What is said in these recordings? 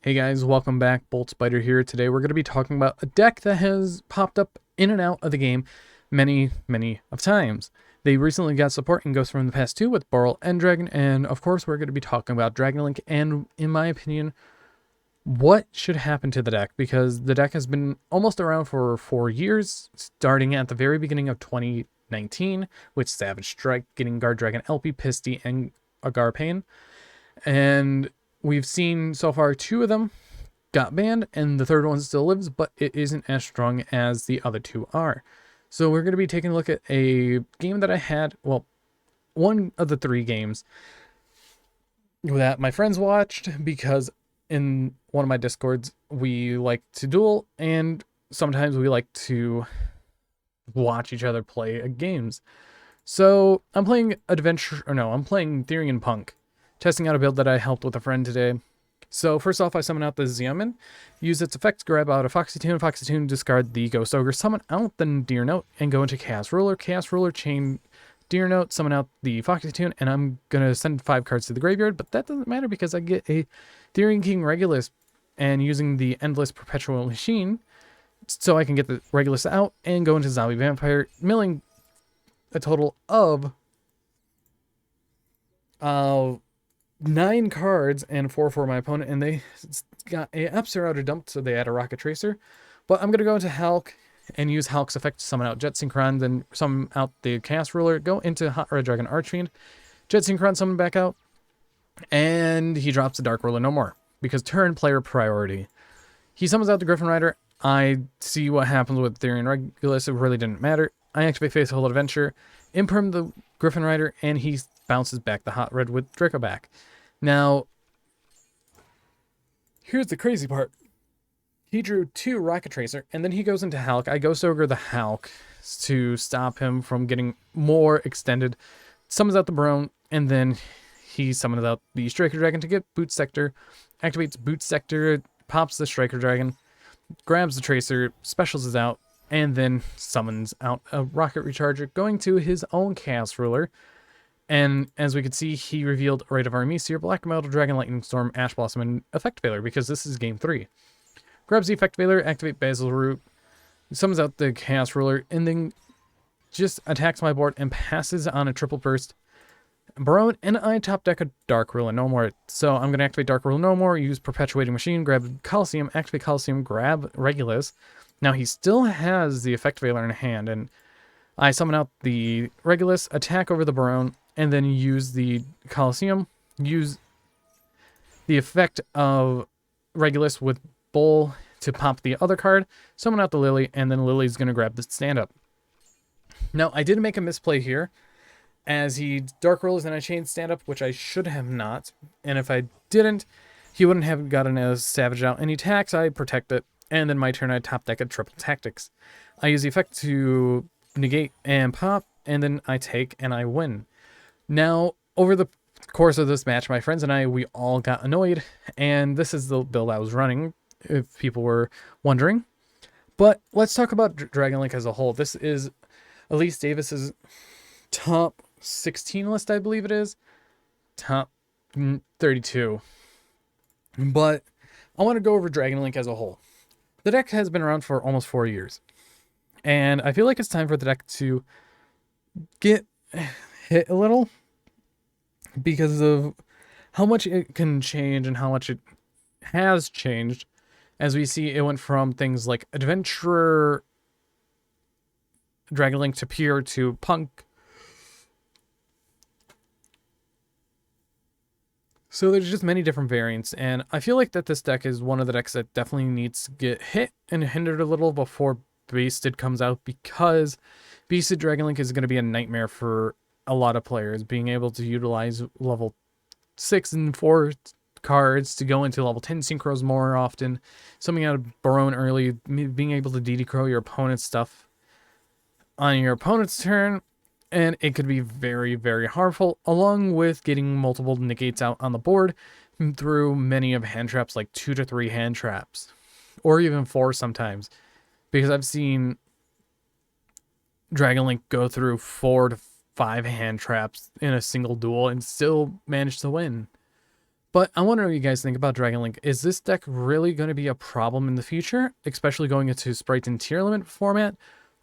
Hey guys, welcome back. Bolt Spider here. Today we're going to be talking about a deck that has popped up in and out of the game many of times. They recently got support in Ghost from the Past 2 with Boral and Dragon, and of course we're going to be talking about Dragon Link and, in my opinion, what should happen to the deck, because the deck has been almost around for 4 years, starting at the very beginning of 2019 with Savage Strike, getting Guard Dragon LP, Pisty, and Agarpain. And we've seen so far 2 of them got banned, and the third one still lives, but it isn't as strong as the other 2 are. So we're going to be taking a look at a game that I had, well, one of the 3 games that my friends watched, because in one of my Discords, we like to duel, and sometimes we like to watch each other play games. So I'm playing I'm playing Therian Punk, testing out a build that I helped with a friend today. So first off, I summon out the Xiamen, use its effects, grab out a Foxy Tune, discard the Ghost Ogre, summon out the Deer Note, and go into Chaos Ruler, chain Deer Note, summon out the Foxy Tune, and I'm going to send 5 cards to the graveyard, but that doesn't matter because I get a Therian King Regulus, and using the Endless Perpetual Machine, so I can get the Regulus out and go into Zombie Vampire, milling a total of 9 cards and 4 for my opponent, and they got a Epsilon dumped, so they add a Rocket Tracer. But I'm going to go into Hulk and use Hulk's effect to summon out Jet Synchron, then summon out the Chaos Ruler, go into Hot Red Dragon Archfiend, Jet Synchron summon back out, and he drops the Dark Ruler no more, because turn player priority. He summons out the Griffin Rider. I see what happens with Therian Regulus, it really didn't matter. I activate Faithful Adventure, imperm the Griffin Rider, and he bounces back the Hot Red with Draco back. Now, here's the crazy part. He drew 2 Rocket Tracer, and then he goes into Hulk. I Ghost Ogre the Hulk to stop him from getting more extended. Summons out the Barone, and then he summons out the Striker Dragon to get Boot Sector. Activates Boot Sector, pops the Striker Dragon, grabs the Tracer, specials is out, and then summons out a Rocket Recharger, going to his own Chaos Ruler. And as we can see, he revealed Rite of Armisia, Black Metal, Dragon Lightning Storm, Ash Blossom, and Effect Veiler, because this is game 3. Grabs the Effect Veiler, activate Basil Root, summons out the Chaos Ruler, and then just attacks my board and passes on a Triple Burst Barone, and I top deck a Dark Ruler no more. So I'm going to activate Dark Ruler no more, use Perpetuating Machine, grab Coliseum, activate Coliseum, grab Regulus. Now he still has the Effect Veiler in hand, and I summon out the Regulus, attack over the Barone, and then use the Coliseum, use the effect of Regulus with Bowl to pop the other card, summon out the Lily, and then Lily's going to grab the stand-up. Now, I did make a misplay here, as he Dark Rolls and I chained stand-up, which I should have not, and if I didn't, he wouldn't have gotten a Savage out. Any attacks, I protect it, and then my turn I top deck a Triple Tactics. I use the effect to negate and pop, and then I take and I win. Now, over the course of this match, my friends and I, we all got annoyed, and this is the build I was running, if people were wondering. But let's talk about Dragon Link as a whole. This is Elise Davis's top 16 list, I believe it is. Top 32. But I want to go over Dragon Link as a whole. The deck has been around for almost 4 years, and I feel like it's time for the deck to get hit a little, because of how much it can change and how much it has changed. As we see, it went from things like Adventurer, Dragon Link to Pure to Punk. So there's just many different variants, and I feel like that this deck is one of the decks that definitely needs to get hit and hindered a little before Beasted comes out, because Beasted Dragon Link is going to be a nightmare for a lot of players, being able to utilize level 6 and 4 cards to go into level 10 synchros more often, summoning out a Barone early, being able to DD Crow your opponent's stuff on your opponent's turn, and it could be very harmful, along with getting multiple negates out on the board through many of hand traps, like 2 to 3 hand traps, or even 4 sometimes, because I've seen Dragon Link go through 4 to 5 hand traps in a single duel and still manage to win. But I want to know what you guys think about Dragon Link. Is this deck really going to be a problem in the future, especially going into Sprite and Tier Limit format?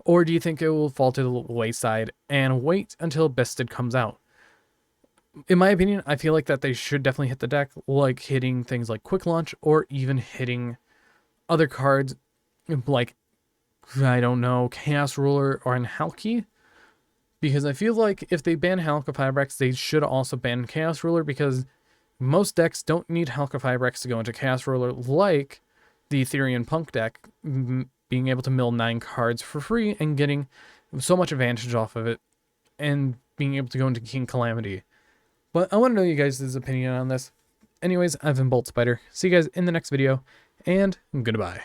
Or do you think it will fall to the wayside and wait until Bested comes out? In my opinion, I feel like that they should definitely hit the deck, like hitting things like Quick Launch or even hitting other cards like, I don't know, Chaos Ruler or Anhalki. Because I feel like if they ban Halqa-Fibrax, they should also ban Chaos Ruler, because most decks don't need Halqa-Fibrax to go into Chaos Ruler, like the Ethereum Punk deck, being able to mill 9 cards for free and getting so much advantage off of it, and being able to go into King Calamity. But I want to know you guys' opinion on this. Anyways, I've been Bolt Spider. See you guys in the next video, and goodbye.